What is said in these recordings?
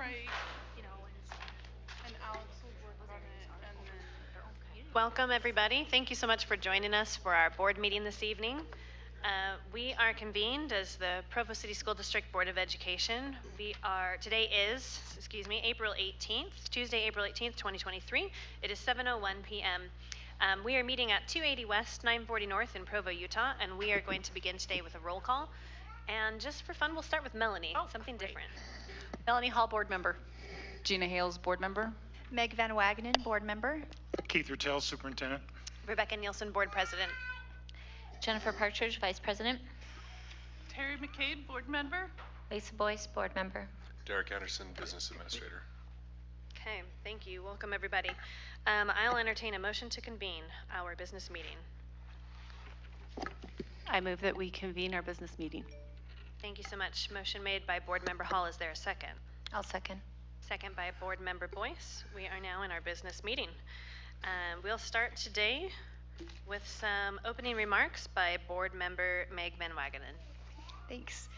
Right. And Alex will work on it, and then Welcome, everybody. Thank you so much for joining us for our board meeting this evening. We are convened as the Provo City School District Board of Education. Today is, April 18th, Tuesday, April 18th, 2023. It is 7:01 p.m. We are meeting at 280 West, 940 North in Provo, Utah, and we are going to begin today with a roll call. And just for fun, we'll start with Melanie, something different. Melanie Hall, board member. Gina Hales, board member. Meg Van Wagenen, board member. Keith Rutell, superintendent. Rebecca Nielsen, board president. Jennifer Partridge, vice president. Terry McCabe, board member. Lisa Boyce, board member. Derek Anderson, business administrator. Okay, thank you. Welcome, everybody. I'll entertain a motion to convene our business meeting. I move that we convene our business meeting. Thank you so much. Motion made by board member Hall. Is there a second? I'll second. Second by board member Boyce. We are now in our business meeting. We'll start today with some opening remarks by board member Meg Van Wagenen. Thanks.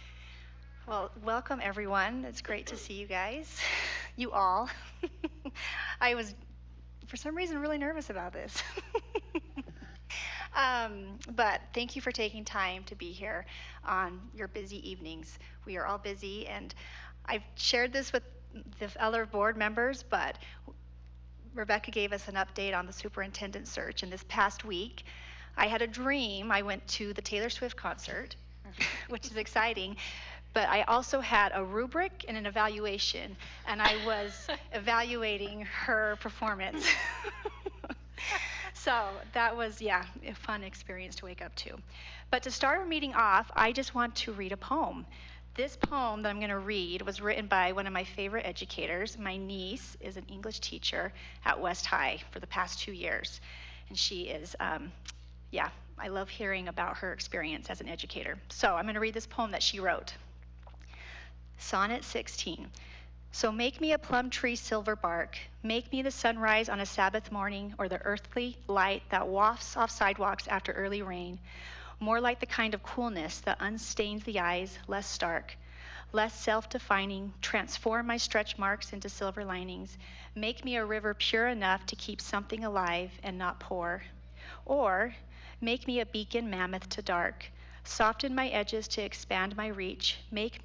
Well, welcome everyone. It's great to see you guys, you all. I was, for some reason, really nervous about this. But thank you for taking time to be here on your busy evenings. We are all busy, and I've shared this with the other board members, but Rebecca gave us an update on the superintendent search, and this past week I had a dream. I went to the Taylor Swift concert, which is exciting, but I also had a rubric and an evaluation, and I was evaluating her performance. So that was, a fun experience to wake up to. But to start our meeting off, I just want to read a poem. This poem that I'm going to read was written by one of my favorite educators. My niece is an English teacher at West High for the past 2 years. And she is, I love hearing about her experience as an educator. So I'm going to read this poem that she wrote. Sonnet 16. So make me a plum tree silver bark, make me the sunrise on a Sabbath morning, or the earthly light that wafts off sidewalks after early rain, more like the kind of coolness that unstains the eyes, less stark, less self-defining, transform my stretch marks into silver linings, make me a river pure enough to keep something alive and not pour, or make me a beacon mammoth to dark, soften my edges to expand my reach, make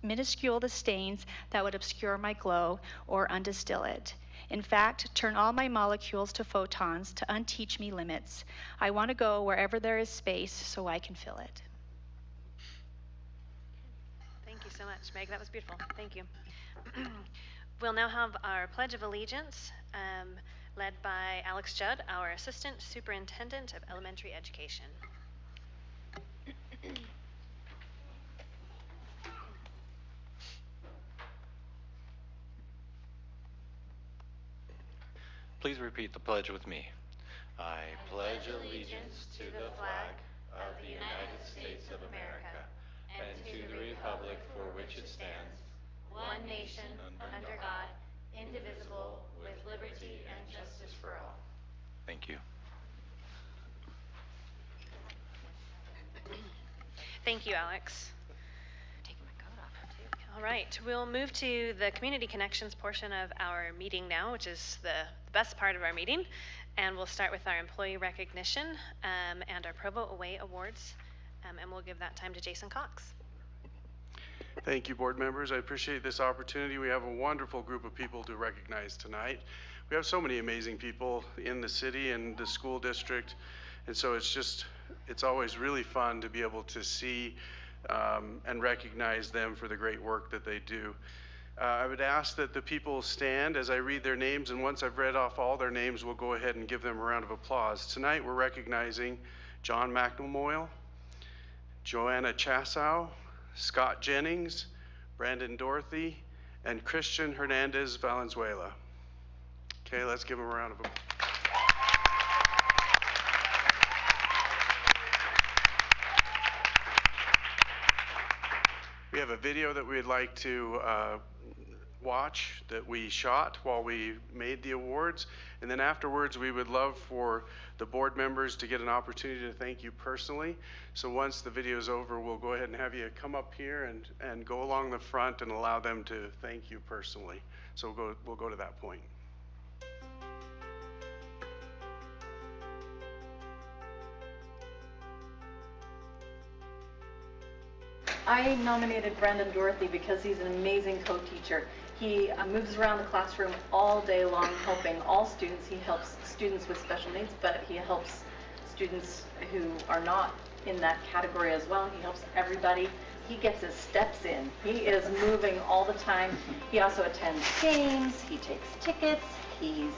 minuscule the stains that would obscure my glow or undistill it. In fact, turn all my molecules to photons to unteach me limits. I want to go wherever there is space so I can fill it. Thank you so much, Meg. That was beautiful. Thank you. We'll now have our Pledge of Allegiance, led by Alex Judd, our Assistant Superintendent of Elementary Education. Please repeat the pledge with me. I pledge allegiance to the flag of the United States of America and to the republic for which it stands, one nation, under God, indivisible, with liberty and justice for all. Thank you. Thank you, Alex. Taking my coat off, too. All right, we'll move to the Community Connections portion of our meeting now, which is the best part of our meeting. And we'll start with our employee recognition and our Provo Away Awards. And we'll give that time to Jason Cox. Thank you, board members. I appreciate this opportunity. We have a wonderful group of people to recognize tonight. We have so many amazing people in the city and the school district. And so it's always really fun to be able to see and recognize them for the great work that they do. I would ask that the people stand as I read their names, and once I've read off all their names, we'll go ahead and give them a round of applause. Tonight we're recognizing John McNemoyle, Joanna Chassow, Scott Jennings, Brandon Dorothy, and Christian Hernandez Valenzuela. Okay, let's give them a round of applause. We have a video that we'd like to watch that we shot while we made the awards. And then afterwards, we would love for the board members to get an opportunity to thank you personally. So once the video is over, we'll go ahead and have you come up here and go along the front and allow them to thank you personally. So we'll go to that point. I nominated Brandon Dorothy because he's an amazing co-teacher. He moves around the classroom all day long helping all students. He helps students with special needs, but he helps students who are not in that category as well. He helps everybody. He gets his steps in. He is moving all the time. He also attends games. He takes tickets. He's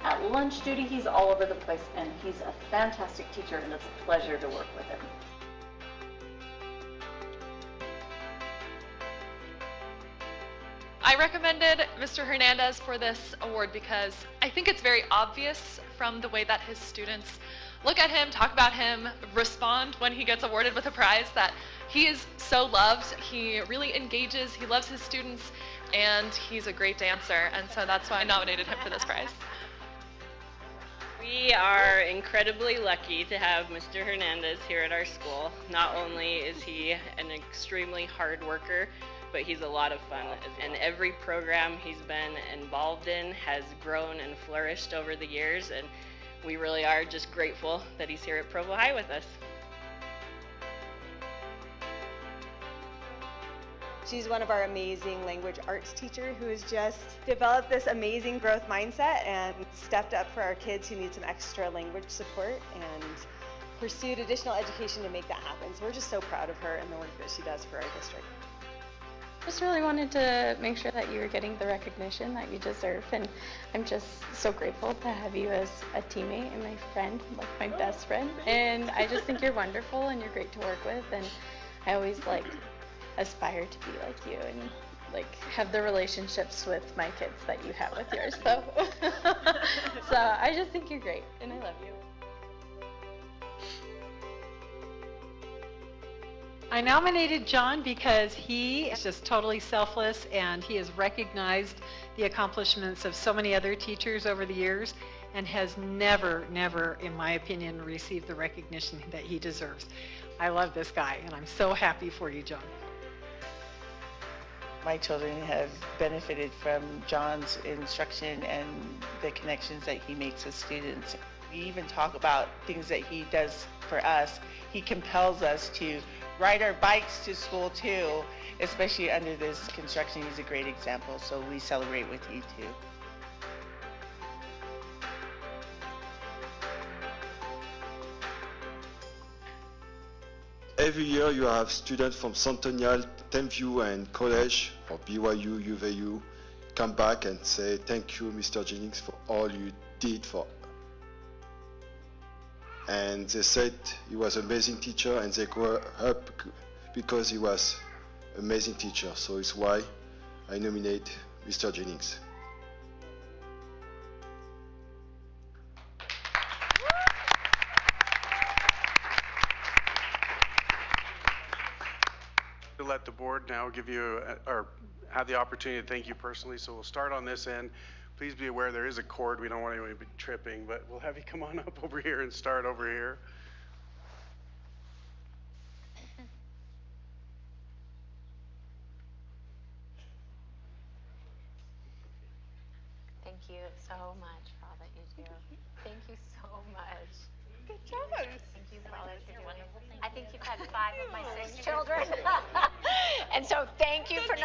at lunch duty. He's all over the place, and he's a fantastic teacher, and it's a pleasure to work with him. I recommended Mr. Hernandez for this award because I think it's very obvious from the way that his students look at him, talk about him, respond when he gets awarded with a prize that he is so loved. He really engages, he loves his students, and he's a great dancer, and so that's why I nominated him for this prize. We are incredibly lucky to have Mr. Hernandez here at our school. Not only is he an extremely hard worker, but he's a lot of fun. And every program he's been involved in has grown and flourished over the years, and we really are just grateful that he's here at Provo High with us. She's one of our amazing language arts teachers who has just developed this amazing growth mindset and stepped up for our kids who need some extra language support and pursued additional education to make that happen. So we're just so proud of her and the work that she does for our district. Just really wanted to make sure that you were getting the recognition that you deserve, and I'm just so grateful to have you as a teammate and my friend, like my best friend. And I just think you're wonderful and you're great to work with, and I always aspire to be like you and have the relationships with my kids that you have with yours. So so I just think you're great and I love you. I nominated John because he is just totally selfless and he has recognized the accomplishments of so many other teachers over the years and has never, in my opinion, received the recognition that he deserves. I love this guy and I'm so happy for you, John. My children have benefited from John's instruction and the connections that he makes with students. We even talk about things that he does for us. He compels us to ride our bikes to school too, especially under this construction. He's a great example, so we celebrate with you too. Every year you have students from Centennial, Thameview and College, or BYU, UVU, come back and say thank you Mr. Jennings for all you did for. And they said he was an amazing teacher and they grew up because he was an amazing teacher. So it's why I nominate Mr. Jennings. To let the board now give you or have the opportunity to thank you personally. So we'll start on this end. Please be aware there is a cord. We don't want anyone to be tripping, but we'll have you come on up over here and start over here. Thank you so much for all that you do. Thank you so much. Good job. Thank you for all that you're doing. I think you've had 5 of my 6 children. And so thank you for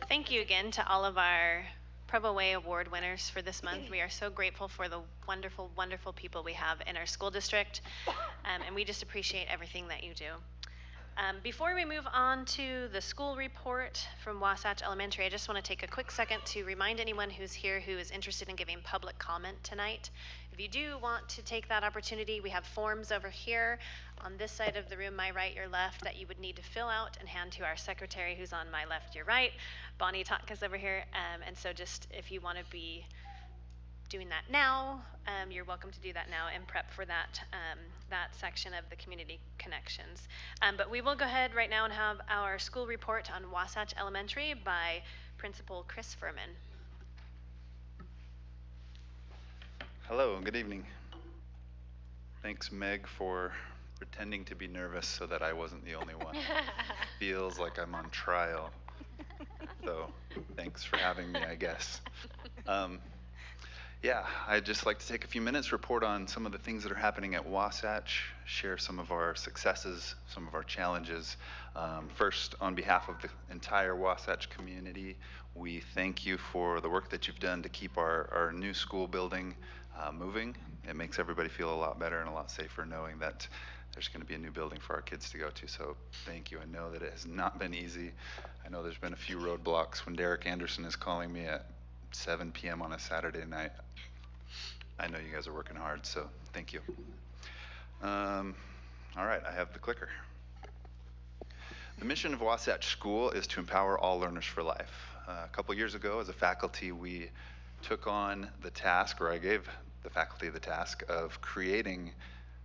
Thank you again to all of our Provo Way Award winners for this month. We are so grateful for the wonderful, wonderful people we have in our school district, and we just appreciate everything that you do. Before we move on to the school report from Wasatch Elementary, I just want to take a quick second to remind anyone who's here who is interested in giving public comment tonight. If you do want to take that opportunity, we have forms over here on this side of the room, my right, your left, that you would need to fill out and hand to our secretary who's on my left, your right. Bonnie Totka's over here. And so just if you want to be doing that now, you're welcome to do that now and prep for that that section of the community connections. But we will go ahead right now and have our school report on Wasatch Elementary by Principal Chris Furman. Hello, good evening. Thanks, Meg, for pretending to be nervous so that I wasn't the only one. Feels like I'm on trial. So thanks for having me, I guess. Yeah, I'd just like to take a few minutes, report on some of the things that are happening at Wasatch, share some of our successes, some of our challenges. First, on behalf of the entire Wasatch community, we thank you for the work that you've done to keep our new school building moving. It makes everybody feel a lot better and a lot safer knowing that there's going to be a new building for our kids to go to. So thank you. I know that it has not been easy. I know there's been a few roadblocks. When Derek Anderson is calling me at 7 p.m. on a Saturday night, I know you guys are working hard, so thank you. All right, I have the clicker. The mission of Wasatch School is to empower all learners for life. A couple years ago, as a faculty, we took on the task, or I gave the faculty the task of creating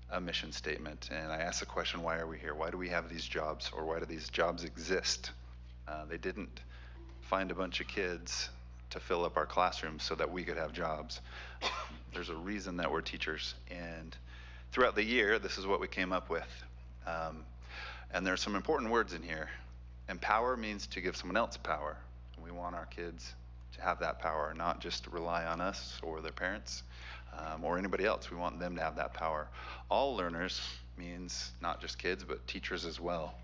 a mission statement. And I asked the question, why are we here? Why do we have these jobs, or why do these jobs exist? They didn't find a bunch of kids to fill up our classrooms so that we could have jobs. There's a reason that we're teachers. And throughout the year, this is what we came up with. And there's some important words in here. Empower means to give someone else power. We want our kids to have that power, not just to rely on us or their parents or anybody else. We want them to have that power. All learners means not just kids, but teachers as well.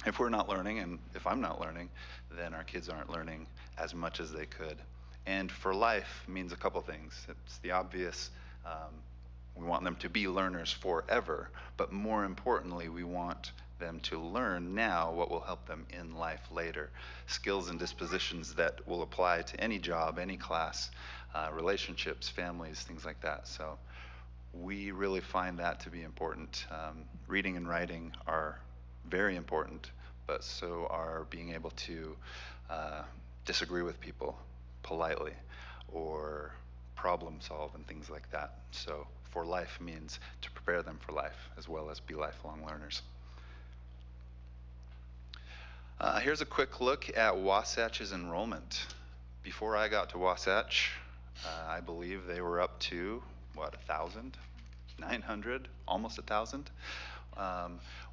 If we're not learning, and if I'm not learning, then our kids aren't learning as much as they could. And for life means a couple things. It's the obvious. We want them to be learners forever, but more importantly, we want them to learn now what will help them in life later. Skills and dispositions that will apply to any job, any class, relationships, families, things like that. So we really find that to be important. Reading and writing are very important, but so are being able to disagree with people politely or problem solve and things like that. So for life means to prepare them for life as well as be lifelong learners. Here's a quick look at Wasatch's enrollment. Before I got to Wasatch, I believe they were up to, 1,000? 900? Almost 1,000?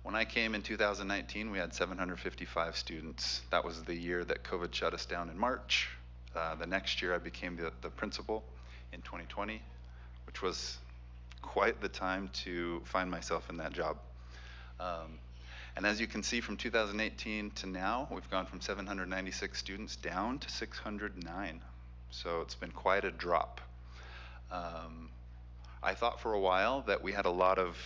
When I came in 2019, we had 755 students. That was the year that COVID shut us down in March. The next year I became the principal in 2020, which was quite the time to find myself in that job. And as you can see, from 2018 to now, we've gone from 796 students down to 609. So it's been quite a drop. I thought for a while that we had a lot of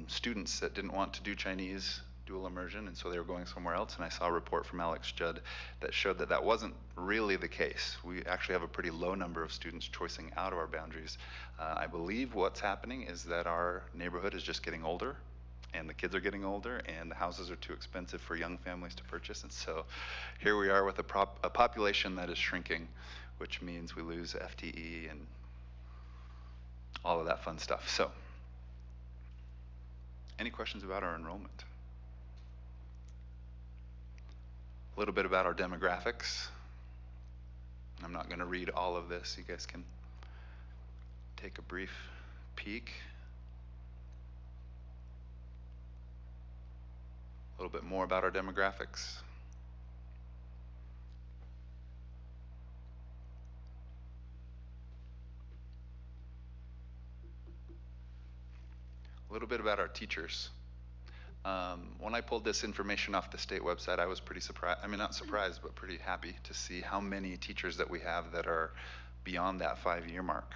students that didn't want to do Chinese dual immersion, and so they were going somewhere else. And I saw a report from Alex Judd that showed that that wasn't really the case. We actually have a pretty low number of students choicing out of our boundaries. I believe what's happening is that our neighborhood is just getting older, and the kids are getting older, and the houses are too expensive for young families to purchase. And so here we are with a population that is shrinking, which means we lose FTE and all of that fun stuff. So, any questions about our enrollment? A little bit about our demographics. I'm not going to read all of this. You guys can take a brief peek. A little bit more about our demographics. A little bit about our teachers. When I pulled this information off the state website, I was pretty surprised. I mean, not surprised, but pretty happy to see how many teachers that we have that are beyond that 5-year mark.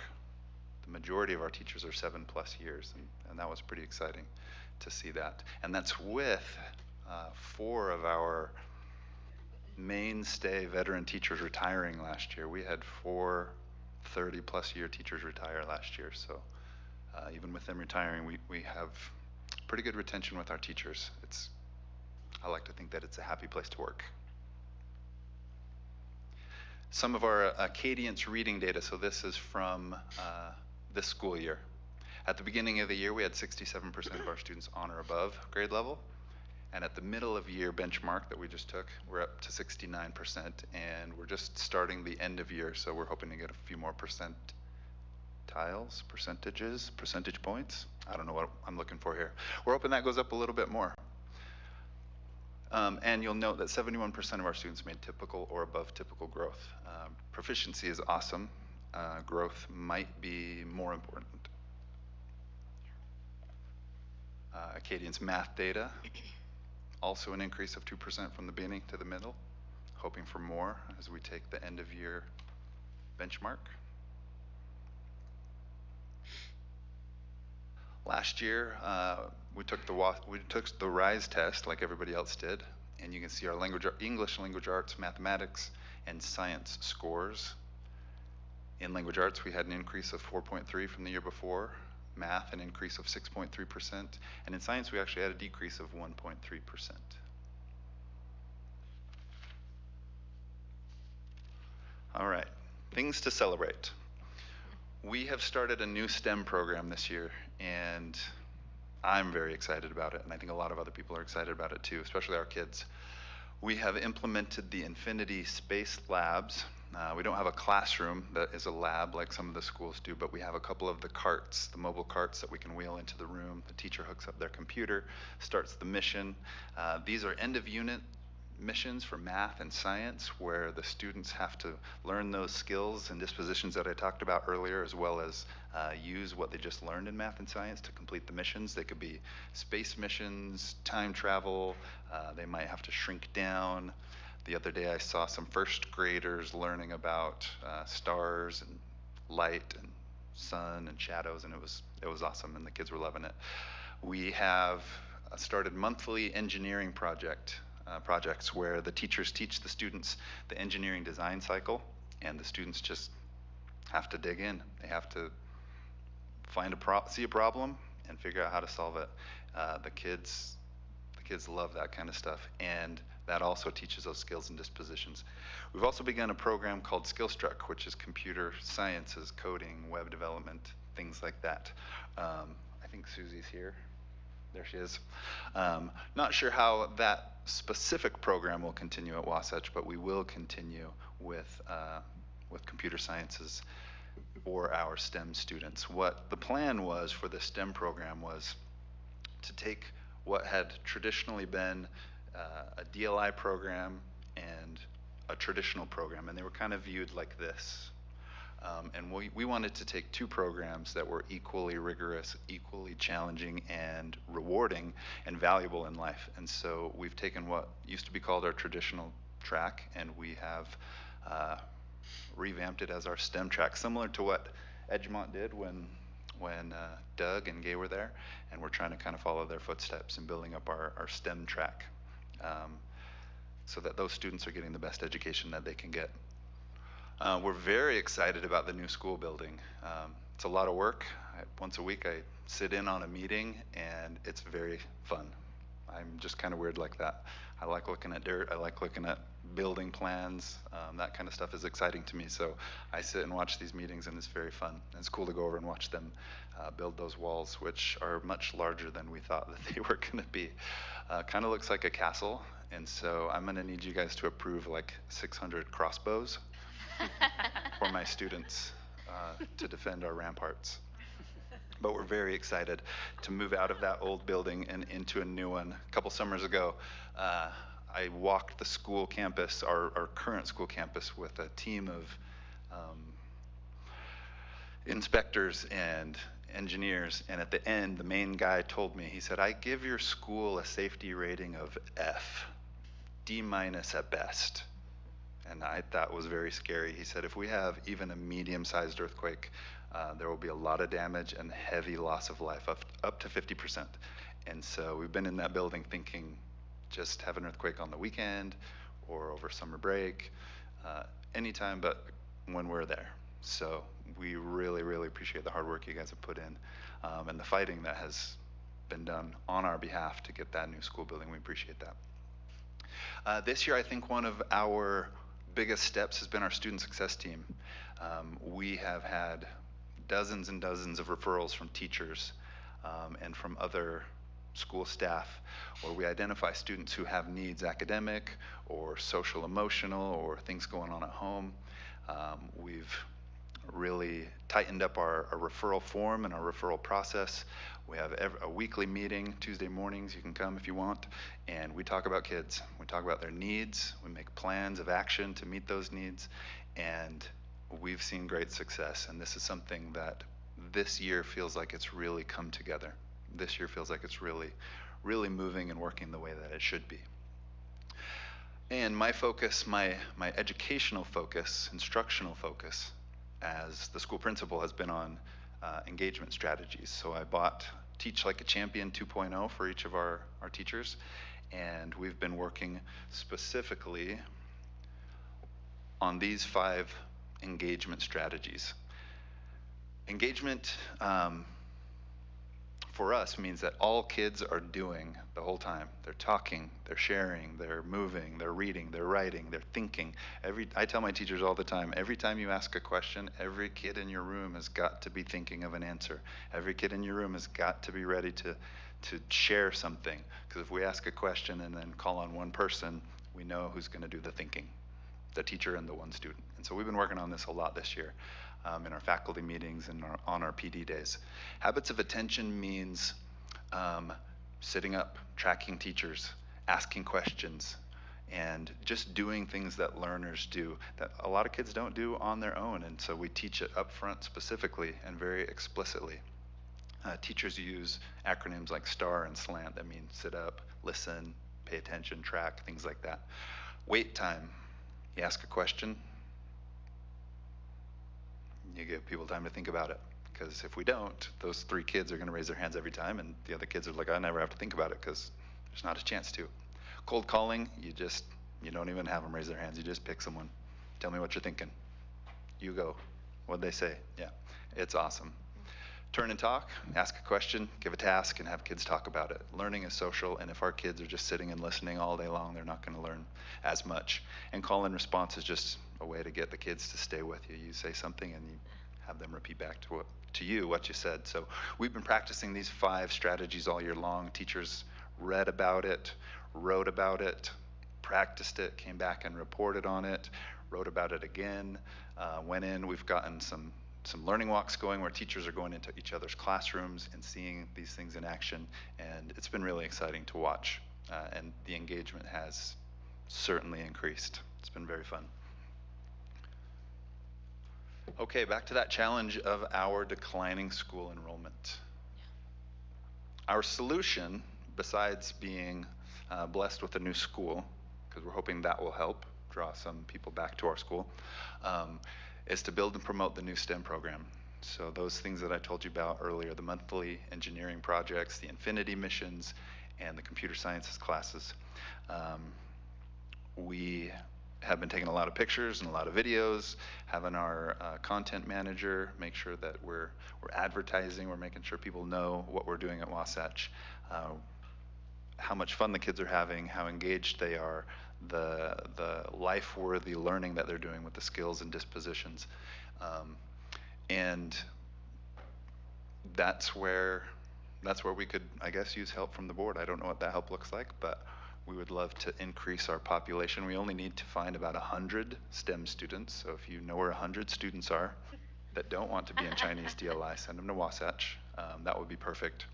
The majority of our teachers are 7+ years, and that was pretty exciting to see that. And that's with 4 of our mainstay veteran teachers retiring last year. We had 4 30-plus year teachers retire last year. So even with them retiring, we have pretty good retention with our teachers. I like to think that it's a happy place to work. Some of our Acadience reading data, so this is from this school year. At the beginning of the year, we had 67% of our students on or above grade level. And at the middle of year benchmark that we just took, we're up to 69%. And we're just starting the end of year, so we're hoping to get a few more percentage points. I don't know what I'm looking for here. We're hoping that goes up a little bit more. And you'll note that 71% of our students made typical or above typical growth. Proficiency is awesome. Growth might be more important. Acadian's math data, also an increase of 2% from the beginning to the middle. Hoping for more as we take the end of year benchmark. Last year, we took the RISE test like everybody else did, and you can see our English language arts, mathematics, and science scores. In language arts, we had an increase of 4.3 from the year before. Math, an increase of 6.3%, and in science, we actually had a decrease of 1.3%. All right, things to celebrate. We have started a new STEM program this year, and I'm very excited about it, and I think a lot of other people are excited about it too, especially our kids. We have implemented the Infinity Space Labs. We don't have a classroom that is a lab like some of the schools do, but we have a couple of the carts, the mobile carts that we can wheel into the room. The teacher hooks up their computer, starts the mission. These are end-of-unit missions for math and science where the students have to learn those skills and dispositions that I talked about earlier, as well as use what they just learned in math and science to complete the missions. They could be space missions, time travel, they might have to shrink down. The other day I saw some first graders learning about stars and light and sun and shadows, and it was awesome, and the kids were loving it. We have started monthly engineering projects where the teachers teach the students the engineering design cycle, and the students just have to dig in. They have to see a problem and figure out how to solve it. The kids love that kind of stuff, and that also teaches those skills and dispositions. We've also begun a program called SkillStruck, which is computer sciences, coding, web development, things like that. I think Susie's here. There she is. Not sure how that specific program will continue at Wasatch, but we will continue with computer sciences for our STEM students. What the plan was for the STEM program was to take what had traditionally been a DLI program and a traditional program, and they were kind of viewed like this. And we wanted to take 2 programs that were equally rigorous, equally challenging, and rewarding and valuable in life. And so we've taken what used to be called our traditional track, and we have revamped it as our STEM track, similar to what Edgemont did when Doug and Gay were there. And we're trying to kind of follow their footsteps in building up our STEM track so that those students are getting the best education that they can get. We're very excited about the new school building. It's a lot of work. Once a week I sit in on a meeting, and it's very fun. I'm just kind of weird like that. I like looking at dirt. I like looking at building plans. That kind of stuff is exciting to me. So I sit and watch these meetings, and it's very fun. And it's cool to go over and watch them build those walls, which are much larger than we thought that they were going to be. Kind of looks like a castle. And so I'm going to need you guys to approve like 600 crossbows for my students to defend our ramparts. But we're very excited to move out of that old building and into a new one. A couple summers ago, I walked the school campus, our current school campus, with a team of inspectors and engineers, and at the end, the main guy told me, he said, "I give your school a safety rating of F, D- at best." And I thought was very scary. He said, if we have even a medium-sized earthquake, there will be a lot of damage and heavy loss of life, up to 50%. And so we've been in that building thinking just have an earthquake on the weekend or over summer break, anytime but when we're there. So we really, really appreciate the hard work you guys have put in, and the fighting that has been done on our behalf to get that new school building. We appreciate that. This year, I think one of our biggest steps has been our student success team. We have had dozens and dozens of referrals from teachers and from other school staff where we identify students who have needs, academic or social emotional or things going on at home. We've really tightened up our referral form and our referral process. We have a weekly meeting, Tuesday mornings, you can come if you want, and we talk about kids. We talk about their needs, we make plans of action to meet those needs, and we've seen great success. And this is something that this year feels like it's really come together. This year feels like it's really, really moving and working the way that it should be. And my focus, my educational focus, instructional focus, as the school principal has been on engagement strategies. So I bought Teach Like a Champion 2.0 for each of our teachers, and we've been working specifically on these 5 engagement strategies. Engagement for us means that all kids are doing the whole time. They're talking, they're sharing, they're moving, they're reading, they're writing, they're thinking. I tell my teachers all the time, every time you ask a question, every kid in your room has got to be thinking of an answer. Every kid in your room has got to be ready to share something. Because if we ask a question and then call on one person, we know who's going to do the thinking, the teacher and the one student. And so we've been working on this a lot this year. In our faculty meetings and on our PD days. Habits of attention means sitting up, tracking teachers, asking questions, and just doing things that learners do that a lot of kids don't do on their own. And so we teach it up front specifically and very explicitly. Teachers use acronyms like STAR and SLANT that mean sit up, listen, pay attention, track, things like that. Wait time. You ask a question, you give people time to think about it, because if we don't, those 3 kids are going to raise their hands every time, and the other kids are like, I never have to think about it because there's not a chance to. Cold calling, you don't even have them raise their hands, you just pick someone. Tell me what you're thinking. You go. What'd they say? Yeah, it's awesome. Turn and talk, ask a question, give a task, and have kids talk about it. Learning is social, and if our kids are just sitting and listening all day long, they're not going to learn as much. And call and response is just a way to get the kids to stay with you. You say something and you have them repeat back to you what you said. So we've been practicing these 5 strategies all year long. Teachers read about it, wrote about it, practiced it, came back and reported on it, wrote about it again, went in. We've gotten some learning walks going where teachers are going into each other's classrooms and seeing these things in action, and it's been really exciting to watch, and the engagement has certainly increased. It's been very fun. Okay, back to that challenge of our declining school enrollment. Our solution, besides being blessed with a new school, because we're hoping that will help draw some people back to our school, is to build and promote the new STEM program. So those things that I told you about earlier, the monthly engineering projects, the Infinity missions, and the computer sciences classes. We have been taking a lot of pictures and a lot of videos, having our content manager make sure that we're advertising, we're making sure people know what we're doing at Wasatch, how much fun the kids are having, how engaged they are, the life-worthy learning that they're doing with the skills and dispositions. And that's where we could, I guess, use help from the board. I don't know what that help looks like, but we would love to increase our population. We only need to find about 100 STEM students. So if you know where 100 students are that don't want to be in Chinese DLI, send them to Wasatch. That would be perfect.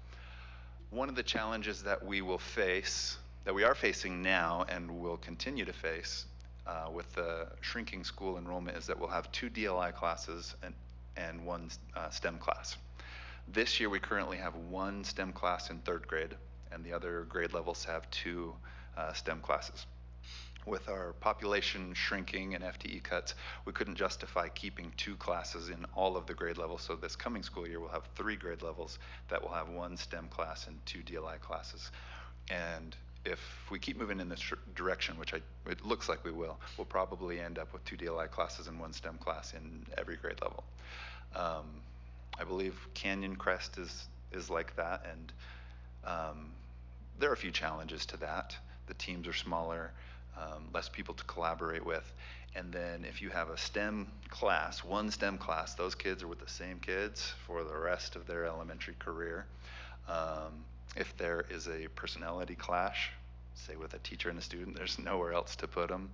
One of the challenges that we will face, that we are facing now and will continue to face with the shrinking school enrollment, is that we'll have 2 DLI classes and 1 STEM class. This year we currently have 1 STEM class in 3rd grade, and the other grade levels have 2 STEM classes. With our population shrinking and FTE cuts, we couldn't justify keeping 2 classes in all of the grade levels, so this coming school year we'll have 3 grade levels that will have 1 STEM class and 2 DLI classes. And if we keep moving in this direction, which it looks like we will, we'll probably end up with 2 DLI classes and 1 STEM class in every grade level. I believe Canyon Crest is like that, and there are a few challenges to that. The teams are smaller, less people to collaborate with, and then if you have a STEM class, 1 STEM class, those kids are with the same kids for the rest of their elementary career. If there is a personality clash, say with a teacher and a student, there's nowhere else to put them.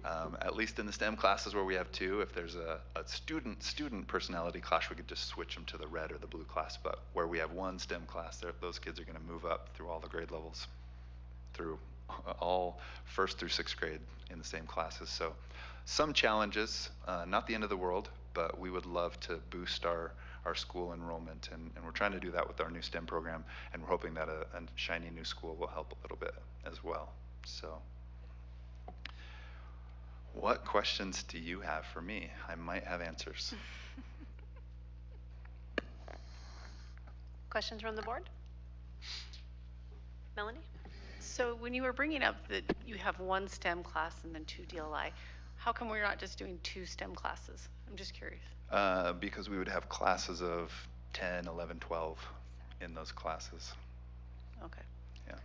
At least in the STEM classes where we have 2, if there's a student personality clash, we could just switch them to the red or the blue class. But where we have 1 STEM class, those kids are going to move up through all the grade levels, through all 1st through 6th grade in the same classes. So some challenges, not the end of the world, but we would love to boost our school enrollment, and we're trying to do that with our new STEM program, and we're hoping that a shiny new school will help a little bit as well. So what questions do you have for me? I might have answers. Questions from the board? Melanie? So when you were bringing up that you have 1 STEM class and then 2 DLI, how come we're not just doing 2 STEM classes? I'm just curious. Because we would have classes of 10, 11, 12 in those classes. Okay. Yeah.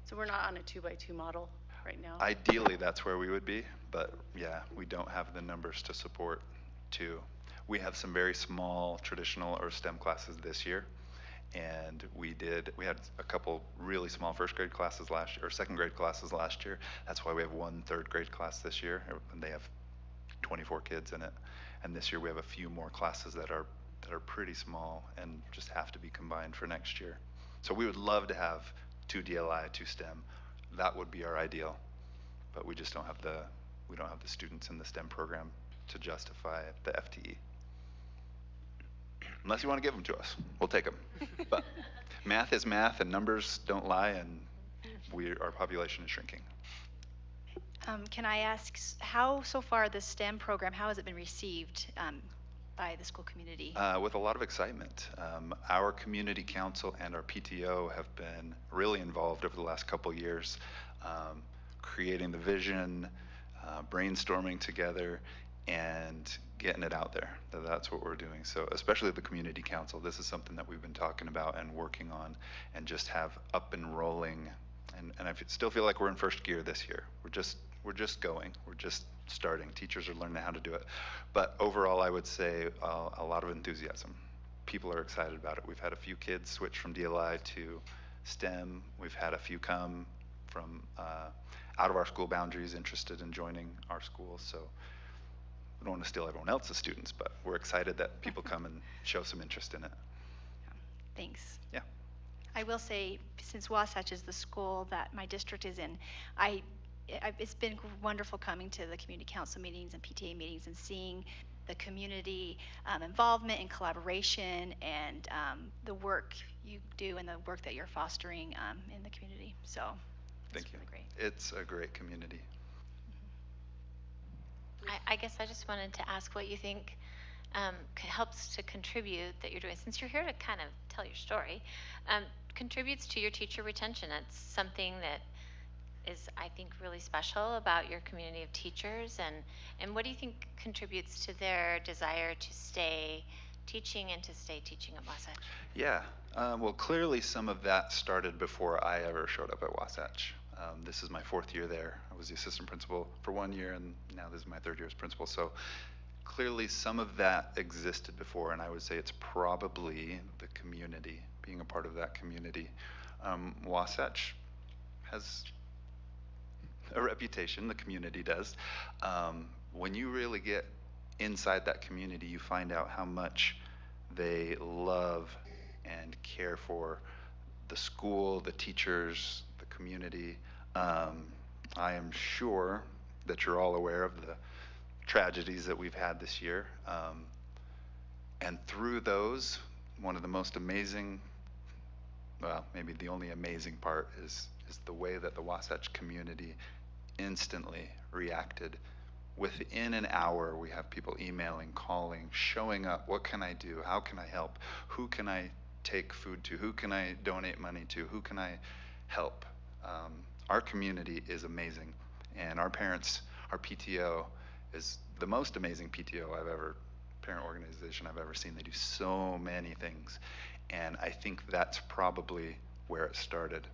So we're not on a 2x2 model right now? Ideally, that's where we would be, but yeah, we don't have the numbers to support 2. We have some very small traditional or STEM classes this year, and we had a couple really small 1st grade classes last year, or 2nd grade classes last year. That's why we have 1 3rd grade class this year, and they have 24 kids in it. And this year we have a few more classes that are pretty small and just have to be combined for next year. So we would love to have 2 DLI, 2 STEM. That would be our ideal, but we just don't have the students in the STEM program to justify the FTE. Unless you want to give them to us, we'll take them. But math is math, and numbers don't lie, and our population is shrinking. Can I ask how, so far, the STEM program, how has it been received by the school community? With a lot of excitement. Our community council and our PTO have been really involved over the last couple years, creating the vision, brainstorming together, and getting it out there. That's what we're doing. So especially the community council, this is something that we've been talking about and working on, and just have up and rolling. And I still feel like we're in 1st gear this year. We're just going. We're just starting. Teachers are learning how to do it. But overall, I would say a lot of enthusiasm. People are excited about it. We've had a few kids switch from DLI to STEM. We've had a few come from out of our school boundaries interested in joining our school. So we don't want to steal everyone else's students, but we're excited that people come and show some interest in it. Thanks. Yeah. I will say, since Wasatch is the school that my district is in, it's been wonderful coming to the community council meetings and PTA meetings and seeing the community involvement and collaboration, and the work you do and the work that you're fostering in the community. So Thank you. Really great. It's a great community. I guess I just wanted to ask what you think helps to contribute that you're doing, since you're here to kind of tell your story, contributes to your teacher retention. It's something that is, I think, really special about your community of teachers, and what do you think contributes to their desire to stay teaching and to stay teaching at Wasatch? Yeah, well, clearly some of that started before I ever showed up at Wasatch. This is my 4th year there. I was the assistant principal for 1 year, and now this is my 3rd year as principal. So clearly some of that existed before, and I would say it's probably the community, being a part of that community. Wasatch has a reputation, the community does. When you really get inside that community, you find out how much they love and care for the school, the teachers, the community. I am sure that you're all aware of the tragedies that we've had this year. And through those, one of the most amazing, well, maybe the only amazing part is the way that the Wasatch community instantly reacted. Within an hour, we have people emailing, calling, showing up. What can I do? How can I help? Who can I take food to? Who can I donate money to? Who can I help? Our community is amazing, and our parents, our PTO is the most amazing PTO parent organization I've ever seen. They do so many things, and I think that's probably where it started.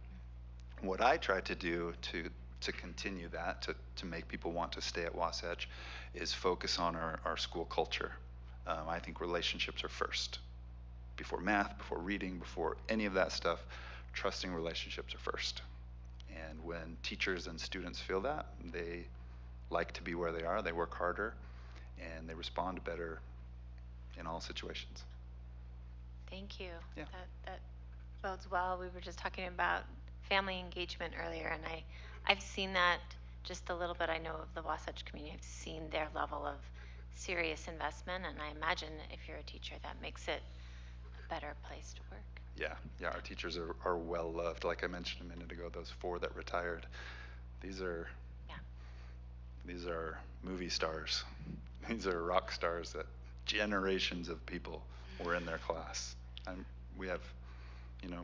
What I try to do to continue that, to make people want to stay at Wasatch, is focus on our school culture. I think relationships are first. Before math, before reading, before any of that stuff, trusting relationships are first. And when teachers and students feel that, they like to be where they are, they work harder, and they respond better in all situations. Thank you. Yeah. That bodes well. We were just talking about family engagement earlier, and I've seen that just a little bit. I know of the Wasatch community. I've seen their level of serious investment, and I imagine if you're a teacher, that makes it a better place to work. Yeah, our teachers are well loved. Like I mentioned a minute ago, those 4 that retired, these are movie stars. These are rock stars that generations of people were in their class. We have,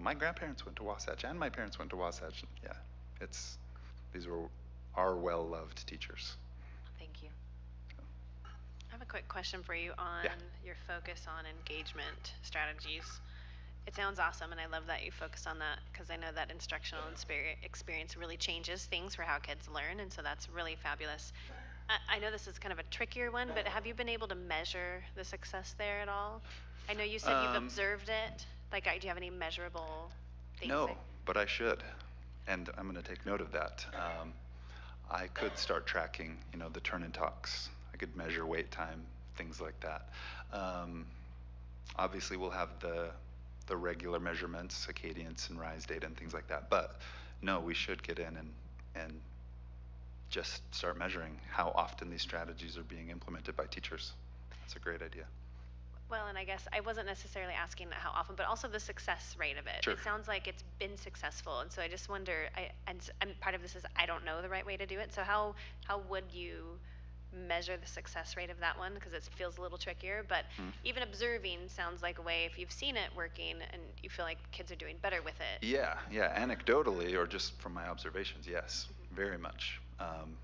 my grandparents went to Wasatch, and my parents went to Wasatch. Yeah, these were our well-loved teachers. Thank you. I have a quick question for you on your focus on engagement strategies. It sounds awesome, and I love that you focus on that, because I know that instructional experience really changes things for how kids learn, and so that's really fabulous. I know this is kind of a trickier one, but have you been able to measure the success there at all? I know you said you've observed it. Like, do you have any measurable things? No, but I should, and I'm going to take note of that. I could start tracking, the turn-in talks. I could measure wait time, things like that. Obviously, we'll have the regular measurements, Acadience and RISE data and things like that. But no, we should get in and just start measuring how often these strategies are being implemented by teachers. That's a great idea. Well, and I guess I wasn't necessarily asking how often, but also the success rate of it. Sure. It sounds like it's been successful, and so I just wonder. And part of this is I don't know the right way to do it. So how would you measure the success rate of that one? Because it feels a little trickier. But even observing sounds like a way, if you've seen it working and you feel like kids are doing better with it. Yeah. Anecdotally, or just from my observations, yes, very much.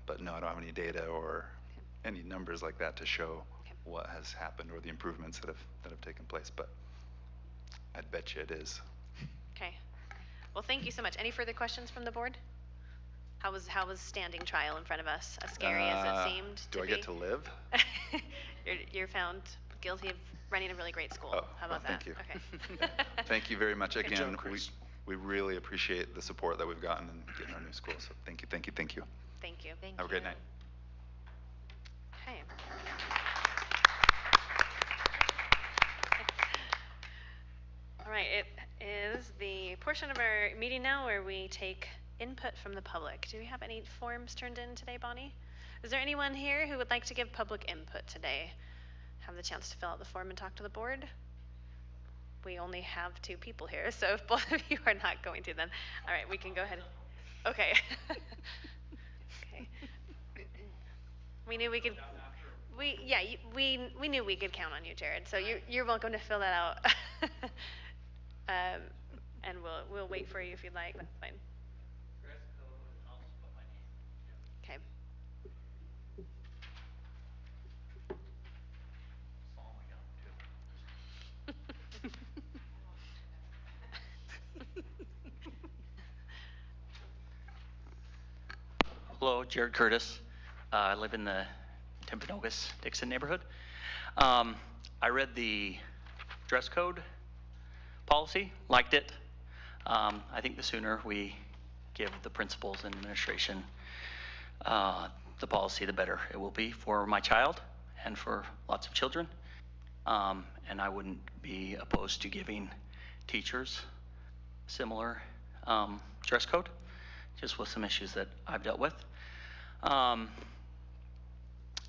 But no, I don't have any data or any numbers like that to show what has happened or the improvements that have taken place. But I'd bet you it is. Okay. Well, thank you so much. Any further questions from the board? How was standing trial in front of us? As scary as it seemed to be? Do I get to live? You're found guilty of running a really great school. How about thank that? you. Okay. Thank you very much. Again, job, Chris. we really appreciate the support that we've gotten in getting our new school. So thank you. Thank you. Have a great night. Okay. All right, it is the portion of our meeting now where we take input from the public. Do we have any forms turned in today, Bonnie? Is there anyone here who would like to give public input today? Have the chance to fill out the form and talk to the board? We only have 2 people here, so if both of you are not going to, then all right, we can go ahead. Okay. Okay. We knew we could. We knew we could count on you, Jared. So you're welcome to fill that out. And we'll wait for you if you'd like. That's fine. Okay. Hello, Jared Curtis. I live in the Timpanogos, Dixon neighborhood. I read the dress code policy, liked it. I think the sooner we give the principals and administration the policy, the better it will be for my child and for lots of children. And I wouldn't be opposed to giving teachers similar dress code, just with some issues that I've dealt with.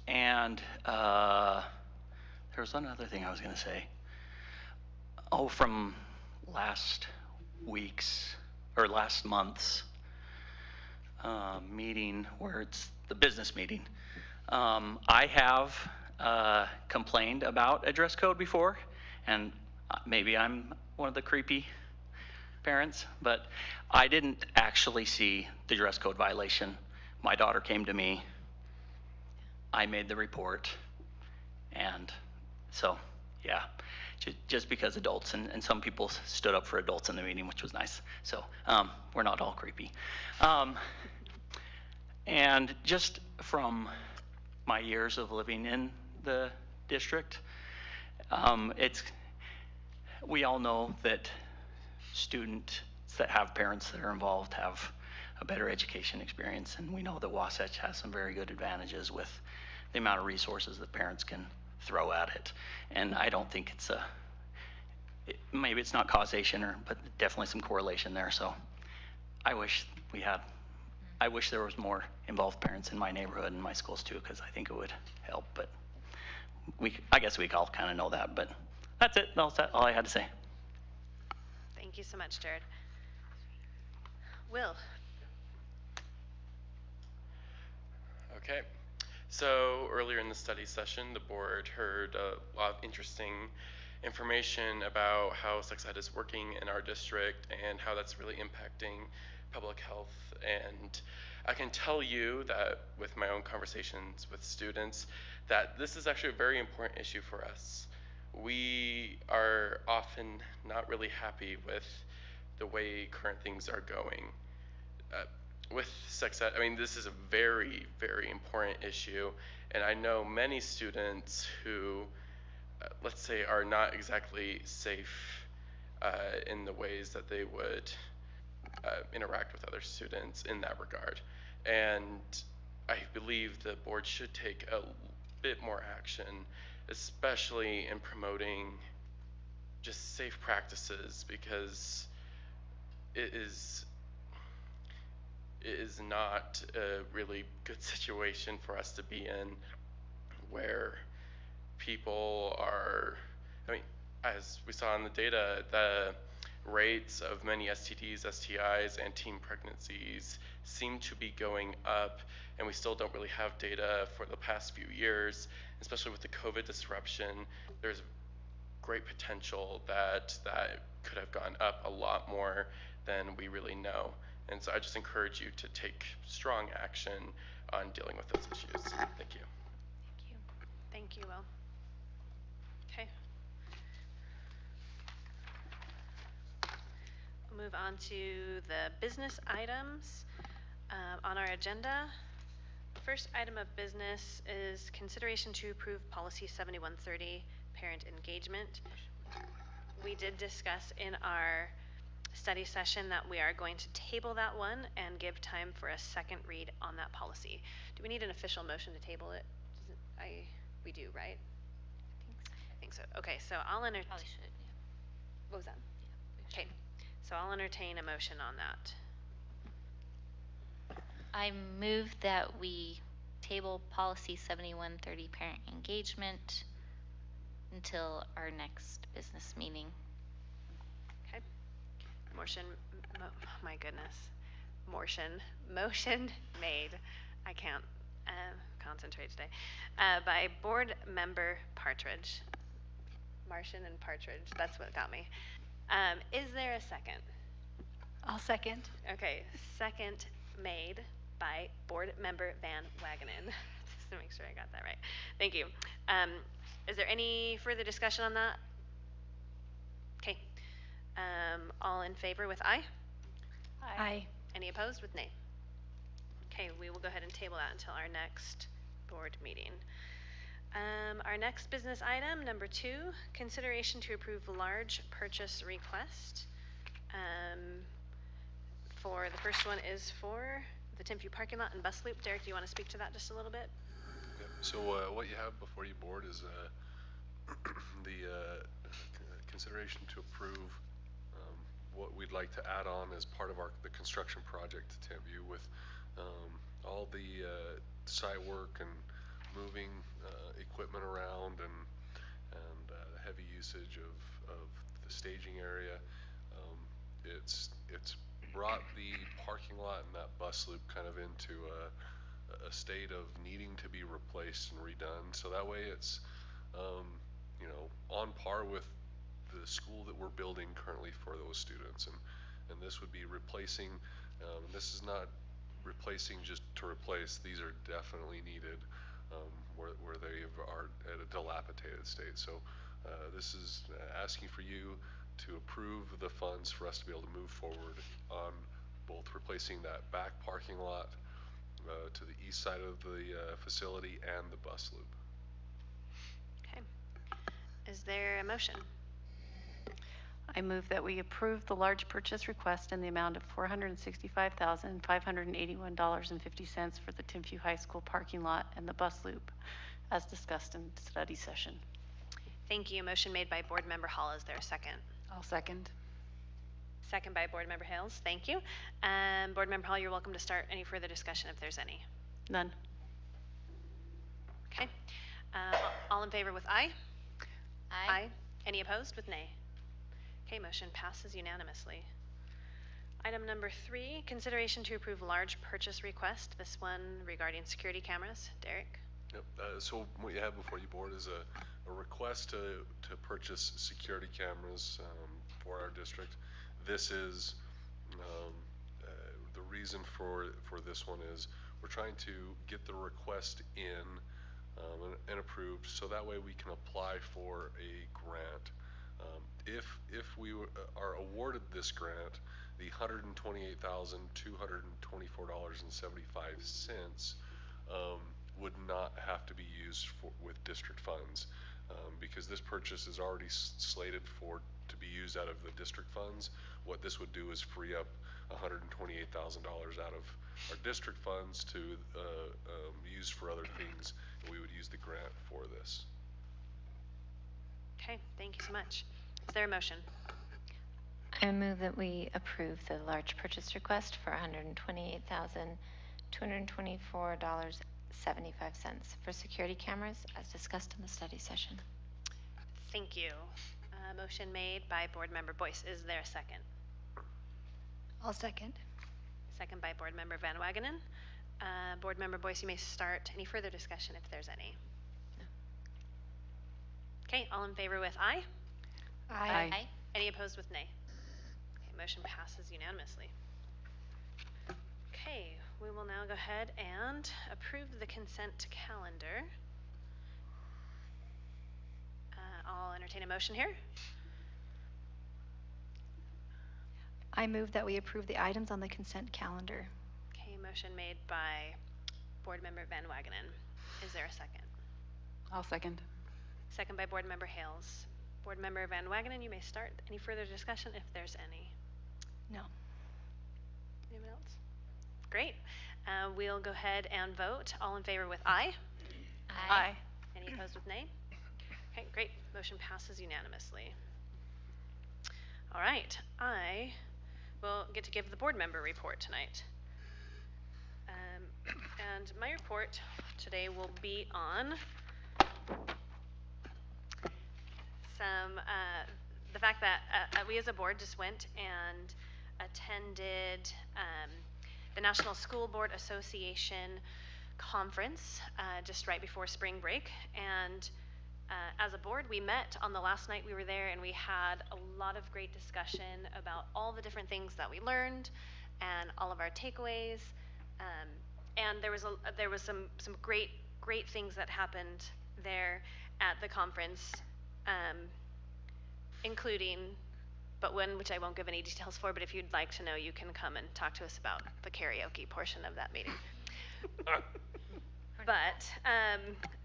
And there was another thing I was going to say. From last month's meeting, where it's the business meeting, I have complained about a dress code before, and maybe I'm one of the creepy parents, but I didn't actually see the dress code violation. My daughter came to me, I made the report, and so, yeah, just because adults and some people stood up for adults in the meeting, which was nice. So we're not all creepy. And just from my years of living in the district, we all know that students that have parents that are involved have a better education experience, and we know that Wasatch has some very good advantages with the amount of resources that parents can throw at it. And I don't think maybe it's not causation, but definitely some correlation there. So I wish there was more involved parents in my neighborhood and my schools too, because I think it would help. But I guess we all kind of know that. But that's it. That's all I had to say. Thank you so much, Jared. Will. Okay. So earlier in the study session, the board heard a lot of interesting information about how sex ed is working in our district and how that's really impacting public health. And I can tell you that with my own conversations with students, that this is actually a very important issue for us. We are often not really happy with the way current things are going. With sex ed, I mean, this is a very, very important issue, and I know many students who, let's say, are not exactly safe in the ways that they would interact with other students in that regard. And I believe the board should take a bit more action, especially in promoting just safe practices, because it is not a really good situation for us to be in, where people are, I mean, as we saw in the data, the rates of many STDs, STIs, and teen pregnancies seem to be going up, and we still don't really have data for the past few years, especially with the COVID disruption. There's great potential that could have gone up a lot more than we really know. And so I just encourage you to take strong action on dealing with those issues. Thank you. Thank you. Thank you, Will. Okay. We'll move on to the business items on our agenda. The first item of business is consideration to approve policy 7130, parent engagement. We did discuss in our study session that we are going to table that one and give time for a second read on that policy. Do we need an official motion to table it? We do, right? I think so. Okay, so I'll entertain. Probably should, yeah. What was that? Yeah, okay, so I'll entertain a motion on that. I move that we table policy 7130, parent engagement, until our next business meeting. Okay. Motion made. I can't concentrate today. By board member Partridge. Martian and Partridge, that's what got me. Is there a second? I'll second. Okay, second made by board member Van Wagenen. Just to make sure I got that right. Thank you. Is there any further discussion on that? Okay. All in favor with aye? Aye. Any opposed with nay? Okay, we will go ahead and table that until our next board meeting. Our next business item, number 2, consideration to approve large purchase request. For the first one is for the Timpview parking lot and bus loop. Derek, do you want to speak to that just a little bit? Yep. So what you have before you board is the consideration to approve what we'd like to add on as part of the construction project to Timpview, with all the site work and moving equipment around and heavy usage of the staging area. It's brought the parking lot and that bus loop kind of into a state of needing to be replaced and redone. So that way it's on par with the school that we're building currently for those students. And and this would be replacing, this is not replacing just to replace, these are definitely needed where they are at a dilapidated state. So this is asking for you to approve the funds for us to be able to move forward on both replacing that back parking lot to the east side of the facility and the bus loop. Okay. Is there a motion? I move that we approve the large purchase request in the amount of $465,581.50 for the Timpview High School parking lot and the bus loop, as discussed in study session. Thank you. Motion made by Board Member Hall. Is there a second? I'll second. Second by Board Member Hales. Thank you. Board Member Hall, you're welcome to start any further discussion if there's any. None. Okay. All in favor with aye? Aye. Any opposed with nay? Okay, motion passes unanimously. Item number 3, consideration to approve large purchase request. This one regarding security cameras. Derek? Yep. So what you have before you, board, is a request to purchase security cameras for our district. This is the reason for this one is we're trying to get the request in and approved, so that way we can apply for a grant. If we are awarded this grant, the $128,224.75 would not have to be used with district funds, because this purchase is already slated to be used out of the district funds. What this would do is free up $128,000 out of our district funds to use for other things, and we would use the grant for this. Okay, thank you so much. Is there a motion? I move that we approve the large purchase request for $128,224.75 for security cameras as discussed in the study session. Thank you. Motion made by Board Member Boyce. Is there a second? I'll second. Second by Board Member Van Wagenen. Board Member Boyce, you may start any further discussion if there's any. Okay, all in favor with aye? Aye. Aye. Any opposed with nay? Okay, motion passes unanimously. Okay, we will now go ahead and approve the consent calendar. I'll entertain a motion here. I move that we approve the items on the consent calendar. Okay, motion made by Board Member Van Wagenen. Is there a second? I'll second. Second by Board Member Hales. Board Member Van Wagenen, you may start any further discussion if there's any. No. Anyone else? Great. We'll go ahead and vote. All in favor with aye? Aye. Any opposed with nay? Okay, great. Motion passes unanimously. All right. I will get to give the board member report tonight. And my report today will be on the fact that we as a board just went and attended the National School Board Association conference just right before spring break. And as a board, we met on the last night we were there, and we had a lot of great discussion about all the different things that we learned and all of our takeaways. And there was some great things that happened there at the conference, including, but one which I won't give any details for, but if you'd like to know, you can come and talk to us about the karaoke portion of that meeting. But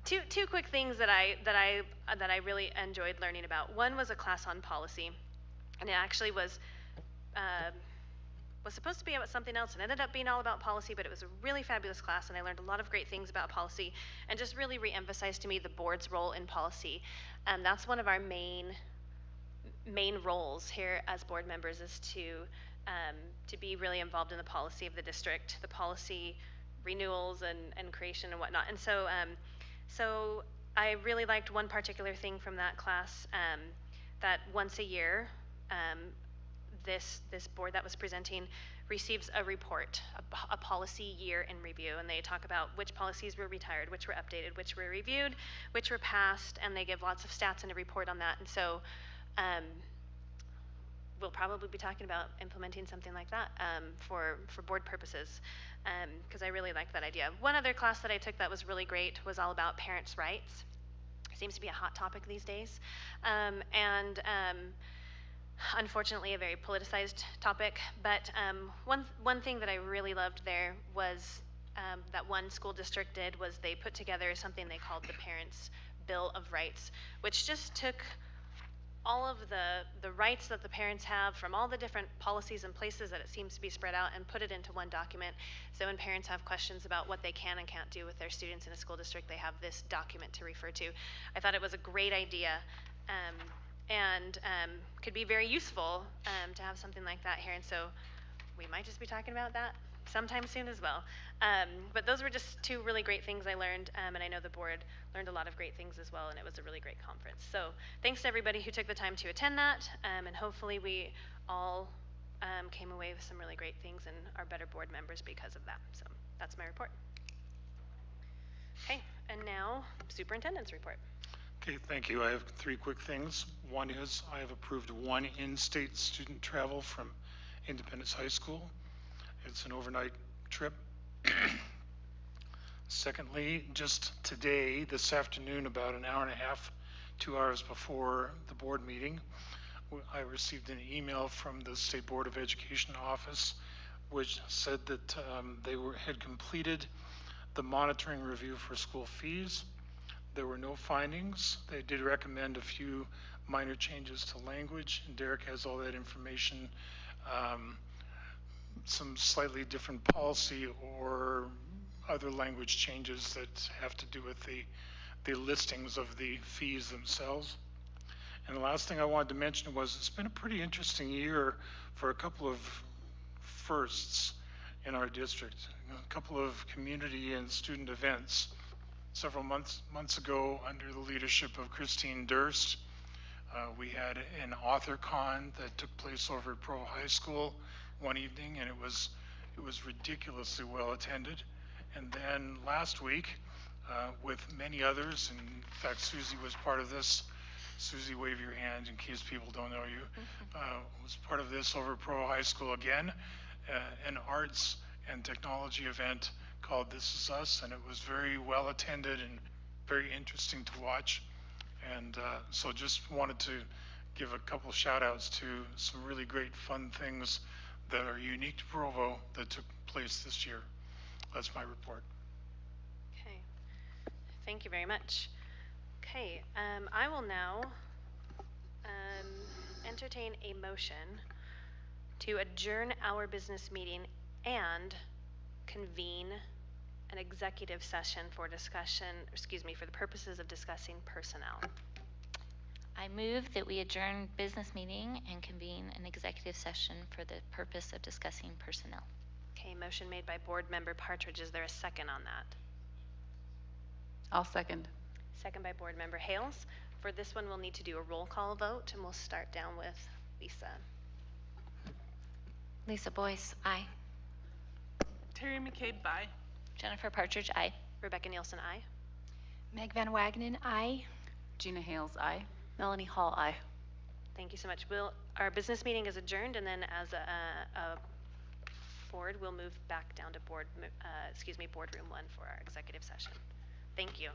two quick things that I really enjoyed learning about. One was a class on policy, and it actually was supposed to be about something else and ended up being all about policy, but it was a really fabulous class, and I learned a lot of great things about policy and just really re-emphasized to me the board's role in policy. That's one of our main roles here as board members, is to be really involved in the policy of the district, the policy renewals and creation and whatnot. And so so I really liked one particular thing from that class, that once a year this board that was presenting receives a report, a policy year in review, and they talk about which policies were retired, which were updated, which were reviewed, which were passed, and they give lots of stats in a report on that. And so we'll probably be talking about implementing something like that for board purposes, because I really like that idea. One other class that I took that was really great was all about parents' rights. Seems to be a hot topic these days, and unfortunately a very politicized topic. But one thing that I really loved there was that one school district did was they put together something they called the Parents' Bill of Rights, which just took all of the rights that the parents have from all the different policies and places that it seems to be spread out and put it into one document. So when parents have questions about what they can and can't do with their students in a school district, they have this document to refer to. I thought it was a great idea, and could be very useful to have something like that here. And so we might just be talking about that sometime soon as well. But those were just two really great things I learned, and I know the board learned a lot of great things as well, and it was a really great conference. So thanks to everybody who took the time to attend that, and hopefully we all came away with some really great things and are better board members because of that. So that's my report. Okay, and now superintendent's report. Okay, thank you. I have 3 quick things. One is I have approved 1 in-state student travel from Independence High School. It's an overnight trip. Secondly, just today, this afternoon, about an hour and a half, 2 hours before the board meeting, I received an email from the State Board of Education office, which said that they had completed the monitoring review for school fees. There were no findings. They did recommend a few minor changes to language, and Derek has all that information. Some slightly different policy or other language changes that have to do with the listings of the fees themselves. And the last thing I wanted to mention was it's been a pretty interesting year for a couple of firsts in our district, a couple of community and student events. Several months ago, under the leadership of Christine Durst, we had an author con that took place over at Provo High School one evening, and it was ridiculously well attended. And then last week, with many others, and in fact Susie was part of this. Susie, wave your hand in case people don't know you. Was part of this over at Provo High School again, an arts and technology event called This Is Us, and it was very well attended and very interesting to watch. And so just wanted to give a couple shout outs to some really great fun things that are unique to Provo that took place this year. That's my report. Okay, thank you very much. Okay, I will now entertain a motion to adjourn our business meeting and convene an executive session for for the purposes of discussing personnel. I move that we adjourn business meeting and convene an executive session for the purpose of discussing personnel. Okay, motion made by Board Member Partridge. Is there a second on that? I'll second. Second by Board Member Hales. For this one, we'll need to do a roll call vote, and we'll start down with Lisa. Lisa Boyce, aye. Terry McCabe, bye. Jennifer Partridge, aye. Rebecca Nielsen, aye. Meg Van Wagenen, aye. Gina Hales, aye. Melanie Hall, aye. Thank you so much. Our business meeting is adjourned, and then as a board, we'll move back down to boardroom 1 for our executive session. Thank you.